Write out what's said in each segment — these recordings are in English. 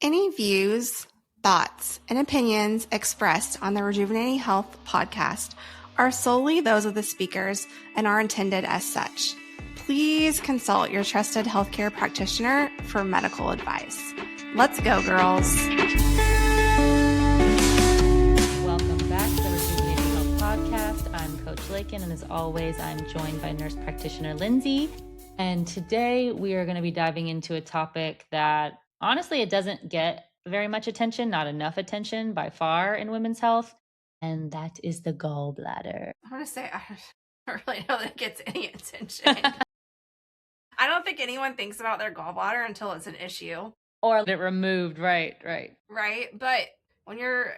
Any views, thoughts, and opinions expressed on the Rejuvenating Health podcast are solely those of the speakers and are intended as such. Please consult your trusted healthcare practitioner for medical advice. Let's go, girls. Welcome back to the Rejuvenating Health podcast. I'm Coach Laken, and as always, I'm joined by nurse practitioner Lindsey. And today we are going to be diving into a topic that honestly, it doesn't get very much attention, not enough attention by far in women's health, and that is the gallbladder. I want to say, I don't really know that it gets any attention. I don't think anyone thinks about their gallbladder until it's an issue. Or get it removed, right. Right, but when you're,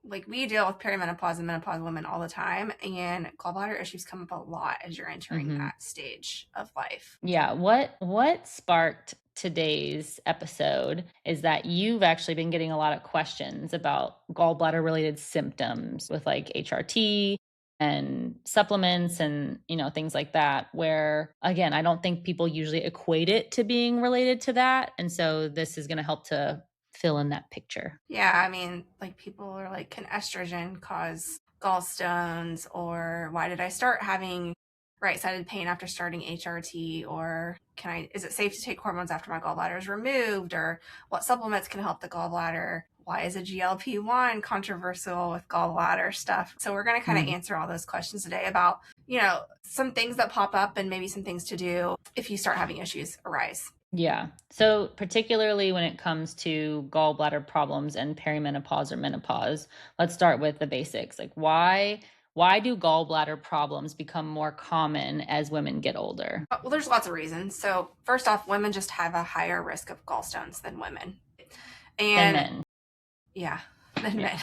like, we deal with perimenopause and menopause women all the time, and gallbladder issues come up a lot as you're entering that stage of life. Yeah, what sparked today's episode is that you've actually been getting a lot of questions about gallbladder related symptoms with like HRT and supplements and, things like that, where again, I don't think people usually equate it to being related to that. And so this is going to help to fill in that picture. Yeah, I mean, like, people are like, can estrogen cause gallstones? Or why did I start having right-sided pain after starting HRT? Or is it safe to take hormones after my gallbladder is removed? Or what supplements can help the gallbladder? Why is a GLP-1 controversial with gallbladder stuff? So we're going to kind of answer all those questions today about, some things that pop up and maybe some things to do if you start having issues arise. Yeah. So particularly when it comes to gallbladder problems and perimenopause or menopause, let's start with the basics. Like why do gallbladder problems become more common as women get older? Well, there's lots of reasons. So first off, women just have a higher risk of gallstones than women. And men. Yeah, than men.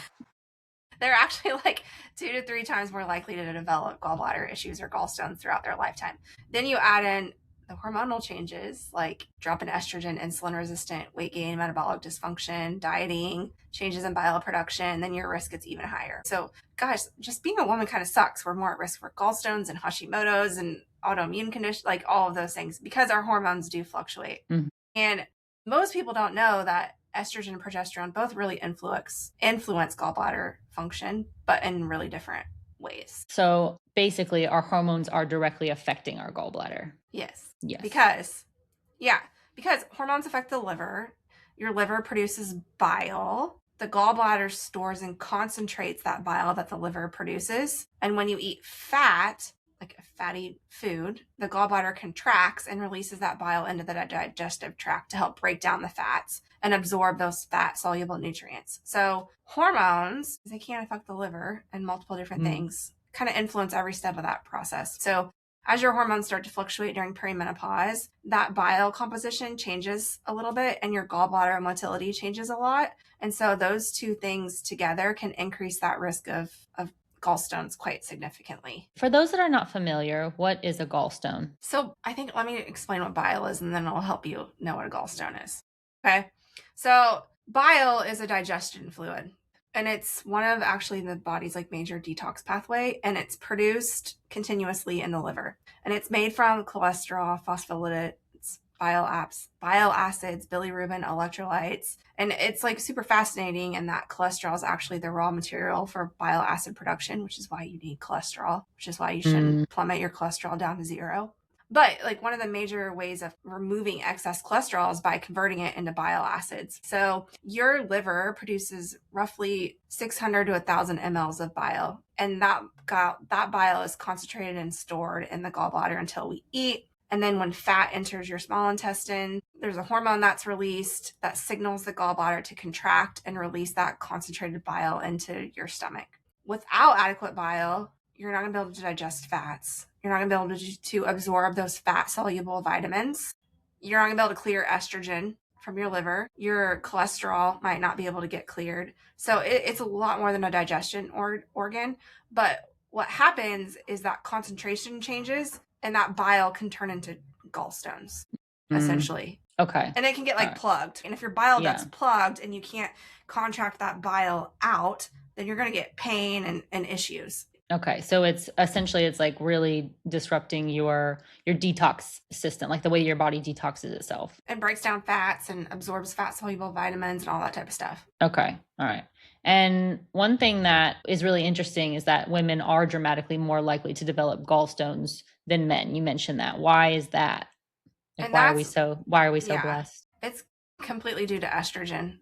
They're actually like 2 to 3 times more likely to develop gallbladder issues or gallstones throughout their lifetime. Then you add in the hormonal changes like drop in estrogen, insulin resistant, weight gain, metabolic dysfunction, dieting, changes in bile production, then your risk gets even higher. So gosh, just being a woman kind of sucks. We're more at risk for gallstones and Hashimoto's and autoimmune conditions, like all of those things, because our hormones do fluctuate. And most people don't know that estrogen and progesterone both really influence gallbladder function, but in really different ways. So basically our hormones are directly affecting our gallbladder. Yes. Because hormones affect the liver. Your liver produces bile. The gallbladder stores and concentrates that bile that the liver produces. And when you eat fat, like a fatty food, the gallbladder contracts and releases that bile into the digestive tract to help break down the fats and absorb those fat-soluble nutrients. So hormones, they can affect the liver and multiple different things, kind of influence every step of that process. So as your hormones start to fluctuate during perimenopause, that bile composition changes a little bit and your gallbladder motility changes a lot. And so those two things together can increase that risk of gallstones quite significantly. For those that are not familiar, what is a gallstone? So let me explain what bile is and then it'll help you know what a gallstone is. Okay. So bile is a digestion fluid. And it's one of actually the body's like major detox pathway, and it's produced continuously in the liver. And it's made from cholesterol, phospholipids, bile acids, bilirubin, electrolytes. And it's like super fascinating in that cholesterol is actually the raw material for bile acid production, which is why you need cholesterol, which is why you shouldn't plummet your cholesterol down to 0. But like one of the major ways of removing excess cholesterol is by converting it into bile acids. So your liver produces roughly 600 to 1,000 mLs of bile. And that bile is concentrated and stored in the gallbladder until we eat. And then when fat enters your small intestine, there's a hormone that's released that signals the gallbladder to contract and release that concentrated bile into your stomach. Without adequate bile, you're not going to be able to digest fats. You're not going to be able to absorb those fat-soluble vitamins. You're not going to be able to clear estrogen from your liver. Your cholesterol might not be able to get cleared. So it's a lot more than a digestion organ. But what happens is that concentration changes and that bile can turn into gallstones, essentially. Okay. And it can get plugged. And if your bile duct's plugged and you can't contract that bile out, then you're going to get pain and issues. Okay. So it's essentially, it's like really disrupting your detox system, like the way your body detoxes itself. It breaks down fats and absorbs fat-soluble vitamins and all that type of stuff. Okay. All right. And one thing that is really interesting is that women are dramatically more likely to develop gallstones than men. You mentioned that. Why is that? Like And why are we so yeah, blessed? it's completely due to estrogen,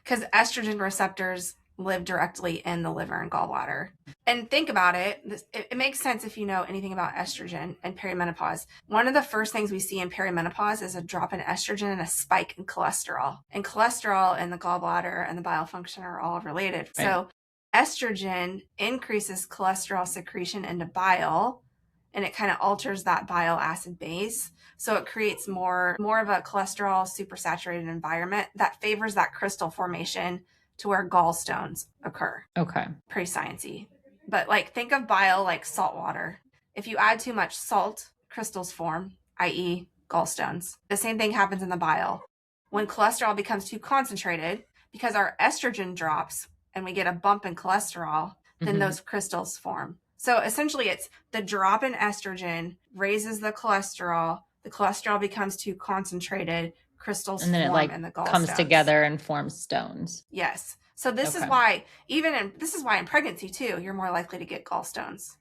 because estrogen receptors live directly in the liver and gallbladder. And think about it, it makes sense if you know anything about estrogen and perimenopause. One of the first things we see in perimenopause is a drop in estrogen and a spike in cholesterol. And cholesterol and the gallbladder and the bile function are all related. Right. So estrogen increases cholesterol secretion into bile, and it kind of alters that bile acid base. So it creates more of a cholesterol supersaturated environment that favors that crystal formation to where gallstones occur. Okay. Pretty sciencey. But like, think of bile like salt water. If you add too much salt, crystals form, i.e. gallstones. The same thing happens in the bile. When cholesterol becomes too concentrated, because our estrogen drops and we get a bump in cholesterol, then those crystals form. So essentially it's the drop in estrogen raises the cholesterol becomes too concentrated, crystals And then it form like in the gallstones. comes together and forms stones. Yes. So this is why in pregnancy too, you're more likely to get gallstones.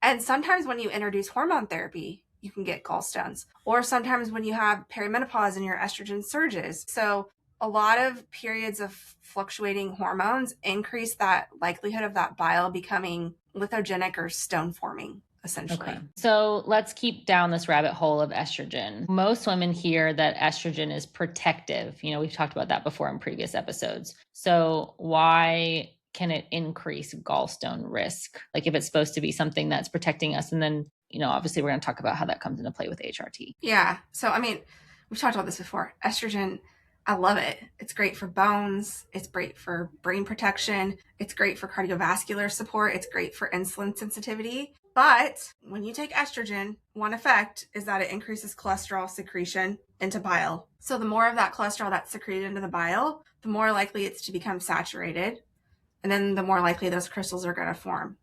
And sometimes when you introduce hormone therapy, you can get gallstones. Or sometimes when you have perimenopause and your estrogen surges. So a lot of periods of fluctuating hormones increase that likelihood of that bile becoming lithogenic or stone forming, essentially. Okay. So let's keep down this rabbit hole of estrogen. Most women hear that estrogen is protective. You know, we've talked about that before in previous episodes. So why can it increase gallstone risk? Like if it's supposed to be something that's protecting us, and then, you know, obviously we're going to talk about how that comes into play with HRT. Yeah. So, I mean, we've talked about this before. Estrogen, I love it. It's great for bones. It's great for brain protection. It's great for cardiovascular support. It's great for insulin sensitivity. But when you take estrogen, one effect is that it increases cholesterol secretion into bile. So the more of that cholesterol that's secreted into the bile, the more likely it's to become saturated. And then the more likely those crystals are going to form.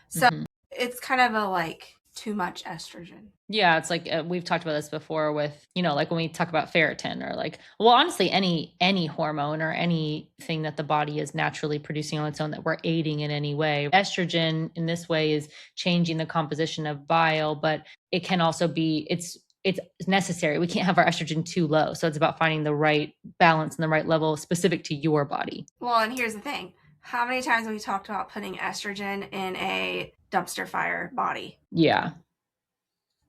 So it's kind of a like too much estrogen. Yeah, it's like we've talked about this before with, you know, like when we talk about ferritin or like, well, honestly, any hormone or anything that the body is naturally producing on its own that we're aiding in any way. Estrogen in this way is changing the composition of bile, but it can also be, it's necessary. We can't have our estrogen too low. So it's about finding the right balance and the right level specific to your body. Well, and here's the thing. How many times have we talked about putting estrogen in a dumpster fire body? Yeah.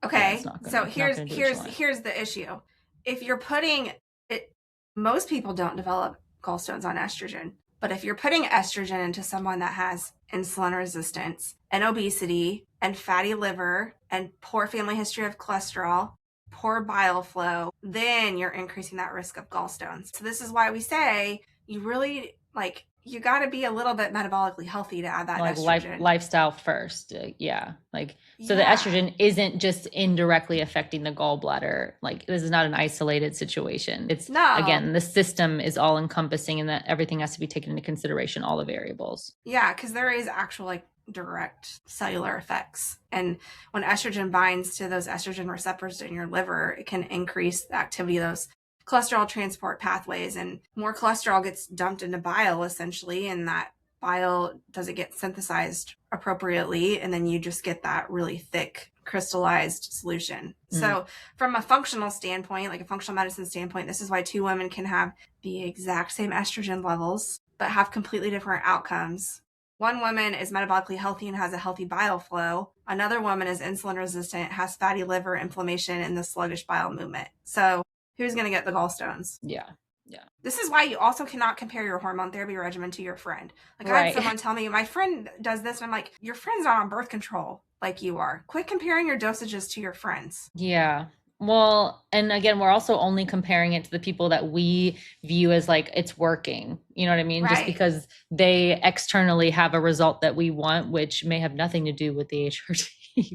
Okay. So here's the issue. If you're putting it, most people don't develop gallstones on estrogen. But if you're putting estrogen into someone that has insulin resistance and obesity and fatty liver and poor family history of cholesterol, poor bile flow, then you're increasing that risk of gallstones. So this is why we say you really like, you got to be a little bit metabolically healthy to add that like estrogen. Lifestyle first. Yeah. Like, so the estrogen isn't just indirectly affecting the gallbladder. Like this is not an isolated situation. It's again, the system is all encompassing and that everything has to be taken into consideration, all the variables. Yeah. Cause there is actual like direct cellular effects. And when estrogen binds to those estrogen receptors in your liver, it can increase the activity of those cholesterol transport pathways, and more cholesterol gets dumped into bile essentially, and that bile doesn't get synthesized appropriately, and then you just get that really thick crystallized solution. So from a functional standpoint, like a functional medicine standpoint, this is why two women can have the exact same estrogen levels but have completely different outcomes. One woman is metabolically healthy and has a healthy bile flow. Another woman is insulin resistant, has fatty liver, inflammation, and the sluggish bile movement. So who's going to get the gallstones? Yeah. Yeah. This is why you also cannot compare your hormone therapy regimen to your friend. Like I had someone tell me, my friend does this. And I'm like, your friend's not on birth control like you are. Quit comparing your dosages to your friends. Yeah. Well, and again, we're also only comparing it to the people that we view as like it's working. You know what I mean? Just because they externally have a result that we want, which may have nothing to do with the HRT.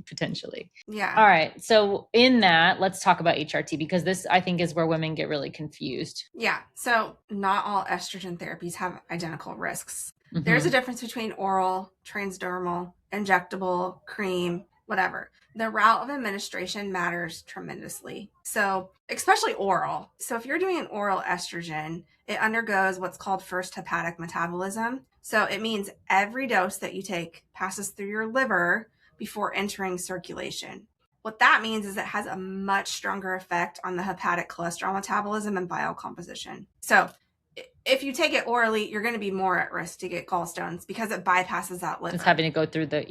potentially. Yeah. All right. So in that, let's talk about HRT, because this, I think, is where women get really confused. Yeah. So not all estrogen therapies have identical risks. There's a Mhm. difference between oral, transdermal, injectable, cream, whatever. The route of administration matters tremendously. So, especially oral. So, if you're doing an oral estrogen, it undergoes what's called first hepatic metabolism. So, it means every dose that you take passes through your liver before entering circulation. What that means is it has a much stronger effect on the hepatic cholesterol metabolism and bile composition. So, if you take it orally, you're going to be more at risk to get gallstones because it bypasses that liver. It's having to go through through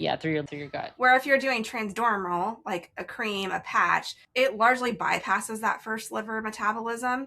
your gut. Where if you're doing transdermal, like a cream, a patch, it largely bypasses that first liver metabolism.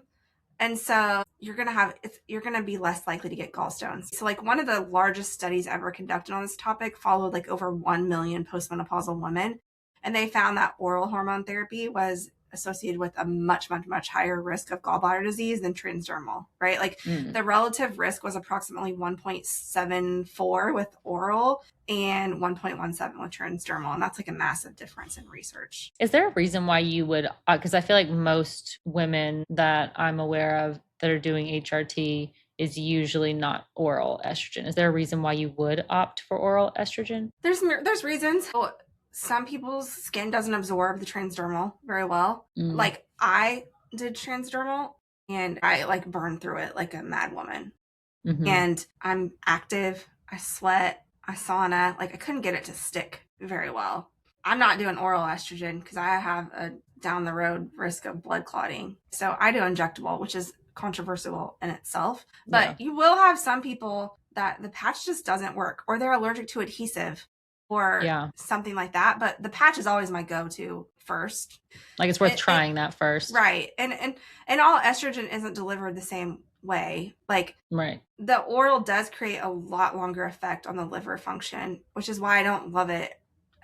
And so you're going to be less likely to get gallstones. So like one of the largest studies ever conducted on this topic followed like over 1 million postmenopausal women. And they found that oral hormone therapy was associated with a much, much, much higher risk of gallbladder disease than transdermal, right? Like the relative risk was approximately 1.74 with oral and 1.17 with transdermal. And that's like a massive difference in research. Is there a reason why you would, because I feel like most women that I'm aware of that are doing HRT is usually not oral estrogen. Is there a reason why you would opt for oral estrogen? There's reasons. So some people's skin doesn't absorb the transdermal very well. Like I did transdermal and I like burned through it like a mad woman. And I'm active. I sweat. I sauna. Like I couldn't get it to stick very well. I'm not doing oral estrogen because I have a down the road risk of blood clotting. So I do injectable, which is controversial in itself. But you will have some people that the patch just doesn't work or they're allergic to adhesive or something like that. But the patch is always my go-to first. Like it's worth trying that first. Right. And all estrogen isn't delivered the same way. Like the oral does create a lot longer effect on the liver function, which is why I don't love it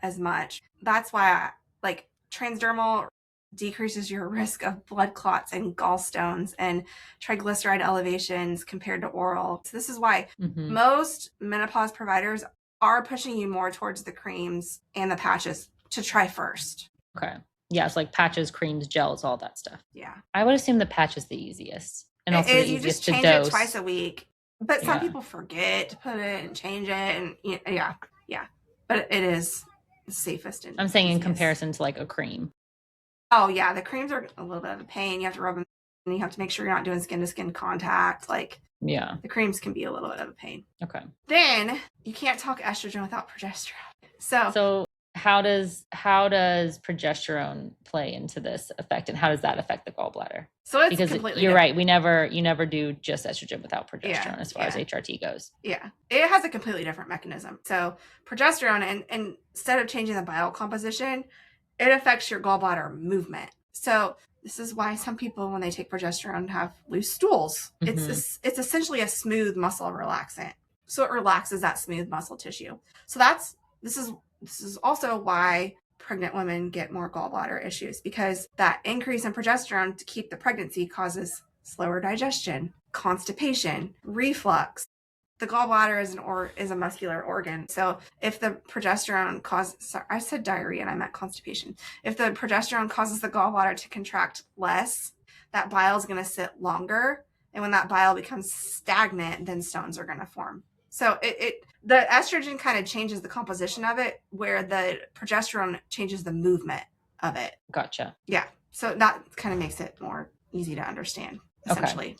as much. That's why like transdermal decreases your risk of blood clots and gallstones and triglyceride elevations compared to oral. So this is why most menopause providers are pushing you more towards the creams and the patches to try first. Okay. Yeah, it's like patches, creams, gels, all that stuff. Yeah. I would assume the patch is the easiest. And also the easiest to dose. You just change it twice a week. But some people forget to put it and change it. And yeah. But it is the safest. I'm saying in comparison to like a cream. Oh, yeah. The creams are a little bit of a pain. You have to rub them and you have to make sure you're not doing skin-to-skin contact. Like, the creams can be a little bit of a pain. Okay. Then you can't talk estrogen without progesterone. So how does progesterone play into this effect, and how does that affect the gallbladder? So it's because completely you're different. Right. You never do just estrogen without progesterone as far as HRT goes. Yeah. It has a completely different mechanism. So progesterone, and instead of changing the bile composition, it affects your gallbladder movement. So this is why some people, when they take progesterone, have loose stools. It's essentially a smooth muscle relaxant. So it relaxes that smooth muscle tissue. So this is also why pregnant women get more gallbladder issues, because that increase in progesterone to keep the pregnancy causes slower digestion, constipation, reflux. The gallbladder is a muscular organ. So if the progesterone I said diarrhea and I meant constipation. If the progesterone causes the gallbladder to contract less, that bile is going to sit longer. And when that bile becomes stagnant, then stones are going to form. So the estrogen kind of changes the composition of it, where the progesterone changes the movement of it. Gotcha. Yeah. So that kind of makes it more easy to understand, essentially. Okay.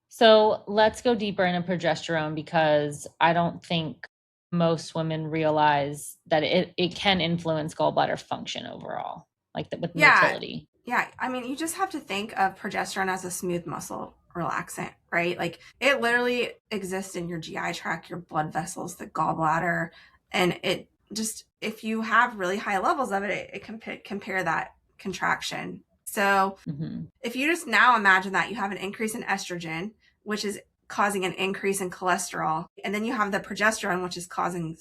So let's go deeper into progesterone, because I don't think most women realize that it can influence gallbladder function overall, like with motility. Yeah. I mean, you just have to think of progesterone as a smooth muscle relaxant, right? Like it literally exists in your GI tract, your blood vessels, the gallbladder, and it just, if you have really high levels of it, it can compare that contraction. So if you just now imagine that you have an increase in estrogen, which is causing an increase in cholesterol, and then you have the progesterone, which is causing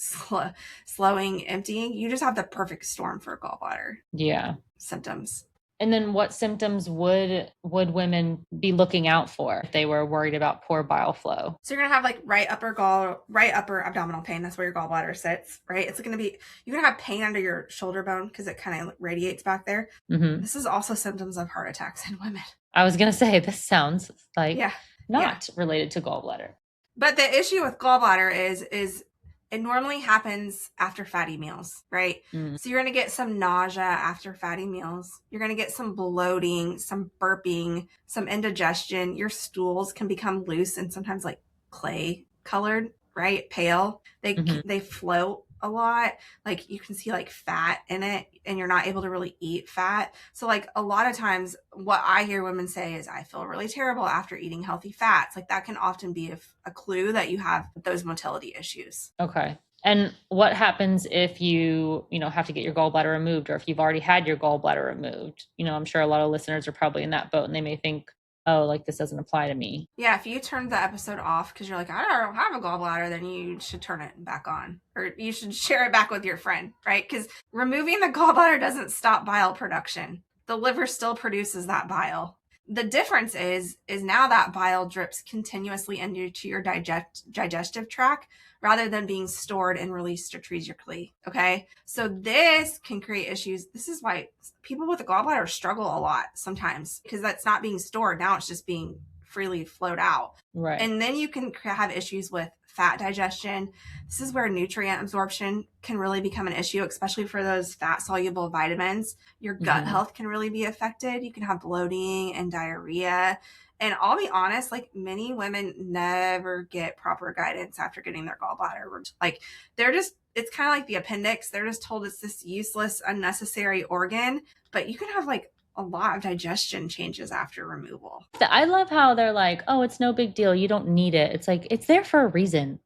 slowing emptying, you just have the perfect storm for gallbladder symptoms. And then what symptoms would women be looking out for if they were worried about poor bile flow? So you're gonna have like right upper abdominal pain. That's where your gallbladder sits, right? It's gonna be, you're gonna have pain under your shoulder bone because it kind of radiates back there. Mm-hmm. This is also symptoms of heart attacks in women. I was gonna say this sounds like Yeah, not related to gallbladder. But the issue with gallbladder is it normally happens after fatty meals, right? Mm. So you're going to get some nausea after fatty meals. You're going to get some bloating, some burping, some indigestion. Your stools can become loose and sometimes like clay colored, right? Pale. They float a lot. Like you can see like fat in it and you're not able to really eat fat. So like a lot of times what I hear women say is I feel really terrible after eating healthy fats. Like that can often be a clue that you have those motility issues. Okay. And what happens if you have to get your gallbladder removed, or if you've already had your gallbladder removed? I'm sure a lot of listeners are probably in that boat and they may think, oh, like this doesn't apply to me. Yeah, if you turn the episode off because you're like, I don't have a gallbladder, then you should turn it back on, or you should share it back with your friend, right? Because removing the gallbladder doesn't stop bile production. The liver still produces that bile. The difference is now that bile drips continuously into your digestive tract rather than being stored and released strategically. Okay. So this can create issues. This is why people with a gallbladder struggle a lot sometimes, because that's not being stored. Now it's just being freely flowed out. Right. And then you can have issues with fat digestion. This is where nutrient absorption can really become an issue, especially for those fat-soluble vitamins. Your gut health can really be affected. You can have bloating and diarrhea. And I'll be honest, like many women never get proper guidance after getting their gallbladder. Like it's kind of like the appendix. They're just told it's this useless, unnecessary organ, but you can have like a lot of digestion changes after removal. I love how they're like, oh, it's no big deal. You don't need it. It's like, it's there for a reason.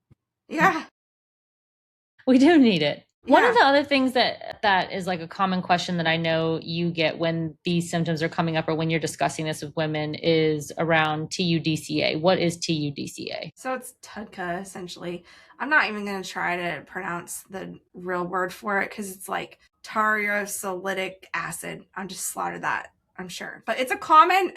Yeah. We do need it. Yeah. One of the other things that is like a common question that I know you get when these symptoms are coming up or when you're discussing this with women is around TUDCA. What is TUDCA? So it's TUDCA, essentially. I'm not even going to try to pronounce the real word for it because it's like tyrosolitic acid. I'm just slaughtered that, I'm sure. But it's a common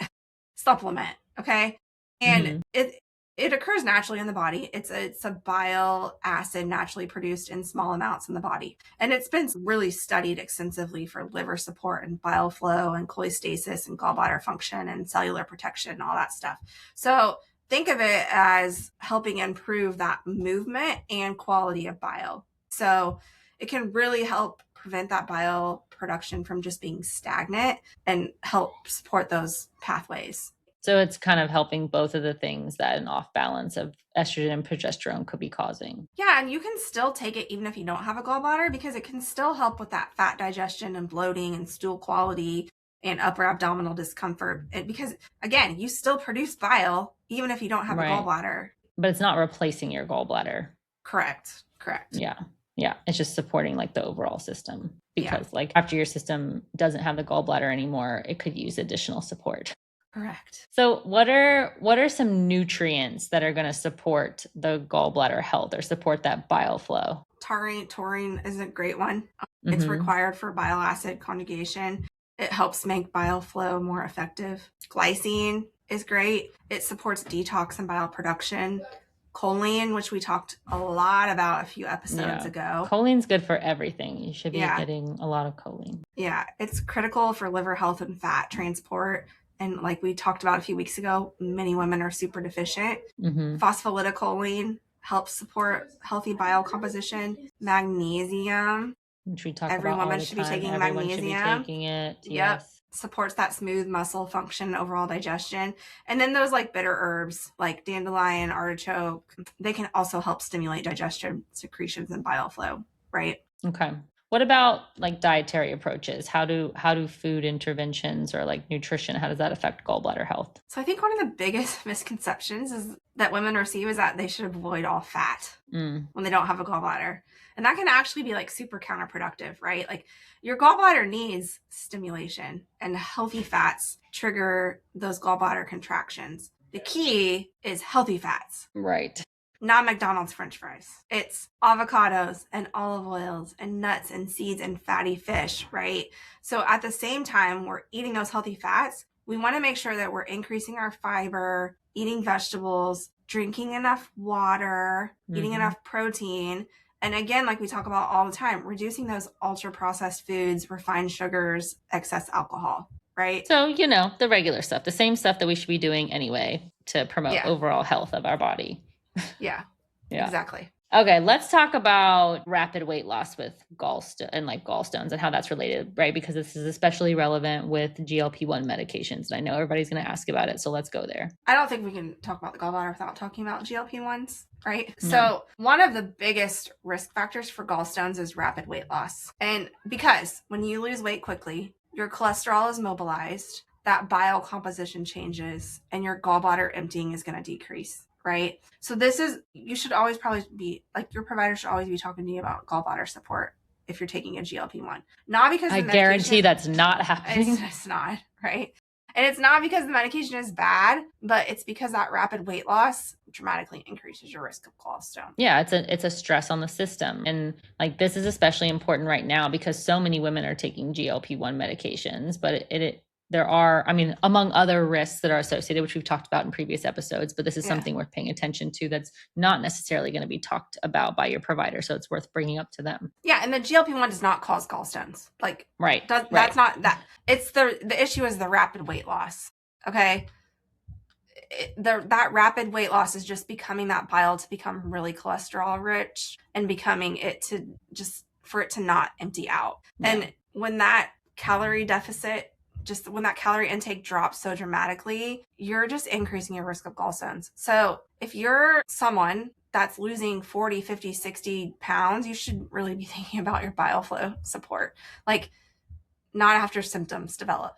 supplement, okay? And it occurs naturally in the body. It's a bile acid naturally produced in small amounts in the body. And it's been really studied extensively for liver support and bile flow and cholestasis and gallbladder function and cellular protection and all that stuff. So think of it as helping improve that movement and quality of bile. So it can really help prevent that bile production from just being stagnant and help support those pathways. So it's kind of helping both of the things that an off balance of estrogen and progesterone could be causing. Yeah, and you can still take it even if you don't have a gallbladder because it can still help with that fat digestion and bloating and stool quality and upper abdominal discomfort. Because again, you still produce bile even if you don't have a gallbladder. But it's not replacing your gallbladder. Correct. Yeah. It's just supporting like the overall system because like after your system doesn't have the gallbladder anymore, it could use additional support. Correct. So what are some nutrients that are going to support the gallbladder health or support that bile flow? Taurine is a great one. It's required for bile acid conjugation. It helps make bile flow more effective. Glycine is great. It supports detox and bile production. Choline, which we talked a lot about a few episodes ago. Choline's good for everything. You should be getting a lot of choline. Yeah, it's critical for liver health and fat transport. And like we talked about a few weeks ago, many women are super deficient. Phosphatidylcholine helps support healthy bile composition. Magnesium, which we talk every about woman all the should time. be taking Everyone magnesium. Should be taking it. Yep. Yes. Supports that smooth muscle function, overall digestion. And then those like bitter herbs like dandelion, artichoke, they can also help stimulate digestion, secretions, and bile flow, right? Okay. What about like dietary approaches? How do food interventions or like nutrition, how does that affect gallbladder health? So I think one of the biggest misconceptions is that women receive is that they should avoid all fat when they don't have a gallbladder. And that can actually be like super counterproductive, right? Like your gallbladder needs stimulation and healthy fats trigger those gallbladder contractions. The key is healthy fats. Right. not McDonald's French fries. It's avocados and olive oils and nuts and seeds and fatty fish, right? So at the same time, we're eating those healthy fats. We want to make sure that we're increasing our fiber, eating vegetables, drinking enough water, eating enough protein. And again, like we talk about all the time, reducing those ultra processed foods, refined sugars, excess alcohol, right? So, you know, the regular stuff, the same stuff that we should be doing anyway to promote overall health of our body. Yeah, Yeah. exactly. Okay, let's talk about rapid weight loss with gallstones and how that's related, right? Because this is especially relevant with GLP-1 medications. And I know everybody's going to ask about it, so let's go there. I don't think we can talk about the gallbladder without talking about GLP-1s, right? No. So one of the biggest risk factors for gallstones is rapid weight loss. And because when you lose weight quickly, your cholesterol is mobilized, that bile composition changes, and your gallbladder emptying is going to decrease. Right. So you should always probably be like, your provider should always be talking to you about gallbladder support if you're taking a GLP-1. Not because I guarantee that's not happening. It's not, right? And it's not because the medication is bad, but it's because that rapid weight loss dramatically increases your risk of gallstone. Yeah, it's a stress on the system. And like, this is especially important right now because so many women are taking GLP-1 medications, but there are, I mean, among other risks that are associated, which we've talked about in previous episodes, but this is something worth paying attention to that's not necessarily going to be talked about by your provider. So it's worth bringing up to them. Yeah. And the GLP-1 does not cause gallstones. Like, right. That's not that. It's the issue is the rapid weight loss. Okay. That rapid weight loss is just becoming that bile to become really cholesterol rich and becoming it to just for it to not empty out. Yeah. And when that calorie deficit, just when that calorie intake drops so dramatically, you're just increasing your risk of gallstones. So if you're someone that's losing 40, 50, 60 pounds, you should really be thinking about your bile flow support, like not after symptoms develop.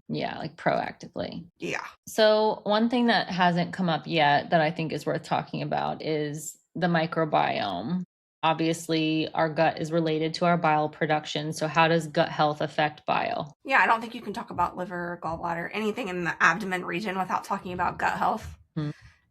Yeah, like proactively. Yeah. So one thing that hasn't come up yet that I think is worth talking about is the microbiome. Obviously, our gut is related to our bile production. So how does gut health affect bile? Yeah, I don't think you can talk about liver, gallbladder, anything in the abdomen region without talking about gut health.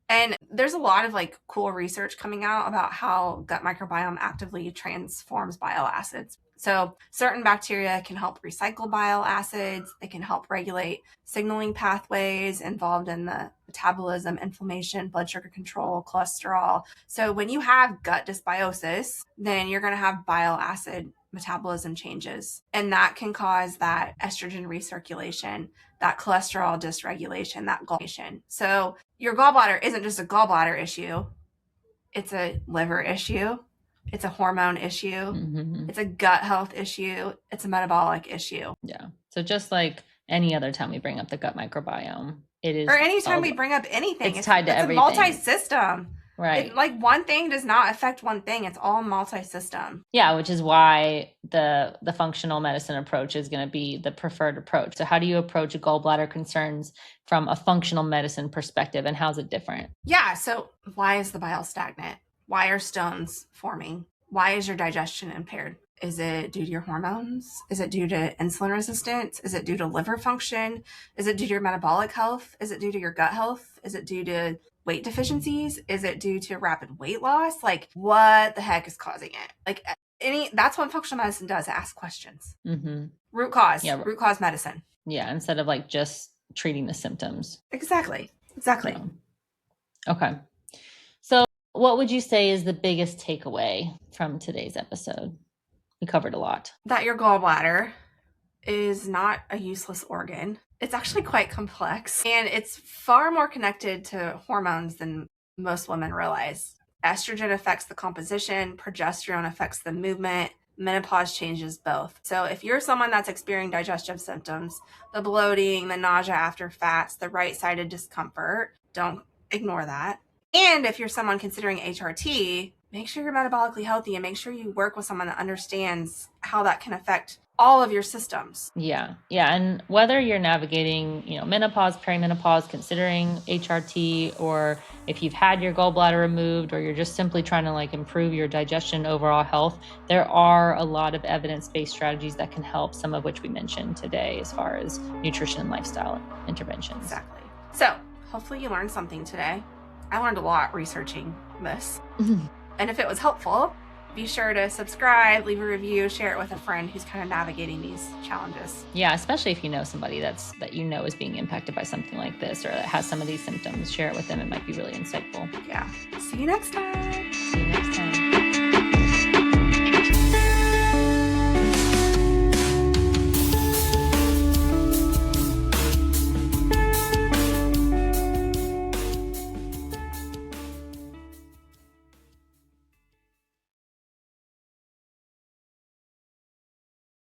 And there's a lot of like cool research coming out about how gut microbiome actively transforms bile acids. So certain bacteria can help recycle bile acids. They can help regulate signaling pathways involved in the metabolism, inflammation, blood sugar control, cholesterol. So when you have gut dysbiosis, then you're going to have bile acid metabolism changes. And that can cause that estrogen recirculation, that cholesterol dysregulation, that gallbladder. So your gallbladder isn't just a gallbladder issue. It's a liver issue. It's a hormone issue. Mm-hmm. It's a gut health issue. It's a metabolic issue. Yeah. So just like any other time we bring up the gut microbiome, it is. Or anytime we bring up anything, it's tied to everything. It's a multi-system. Right. Like one thing does not affect one thing. It's all multi-system. Yeah, which is why the functional medicine approach is going to be the preferred approach. So how do you approach gallbladder concerns from a functional medicine perspective, and how's it different? Yeah. So why is the bile stagnant? Why are stones forming? Why is your digestion impaired? Is it due to your hormones? Is it due to insulin resistance? Is it due to liver function? Is it due to your metabolic health? Is it due to your gut health? Is it due to weight deficiencies? Is it due to rapid weight loss? Like, what the heck is causing it? Like, that's what functional medicine does, ask questions. Mm-hmm. Root cause. Yeah. Root cause medicine. Yeah, instead of like just treating the symptoms. Exactly. Okay. So what would you say is the biggest takeaway from today's episode? We covered a lot. That your gallbladder is not a useless organ. It's actually quite complex, and it's far more connected to hormones than most women realize. Estrogen affects the composition, progesterone affects the movement, menopause changes both. So if you're someone that's experiencing digestive symptoms, the bloating, the nausea after fats, the right-sided discomfort, don't ignore that. And if you're someone considering HRT, make sure you're metabolically healthy and make sure you work with someone that understands how that can affect all of your systems. Yeah. And whether you're navigating, menopause, perimenopause, considering HRT, or if you've had your gallbladder removed, or you're just simply trying to like improve your digestion, overall health, there are a lot of evidence-based strategies that can help, some of which we mentioned today as far as nutrition and lifestyle interventions. Exactly. So hopefully you learned something today. I learned a lot researching this. And if it was helpful, be sure to subscribe, leave a review, share it with a friend who's kind of navigating these challenges. Yeah, especially if you know somebody that you know is being impacted by something like this or that has some of these symptoms. Share it with them. It might be really insightful. Yeah. See you next time. See you next time.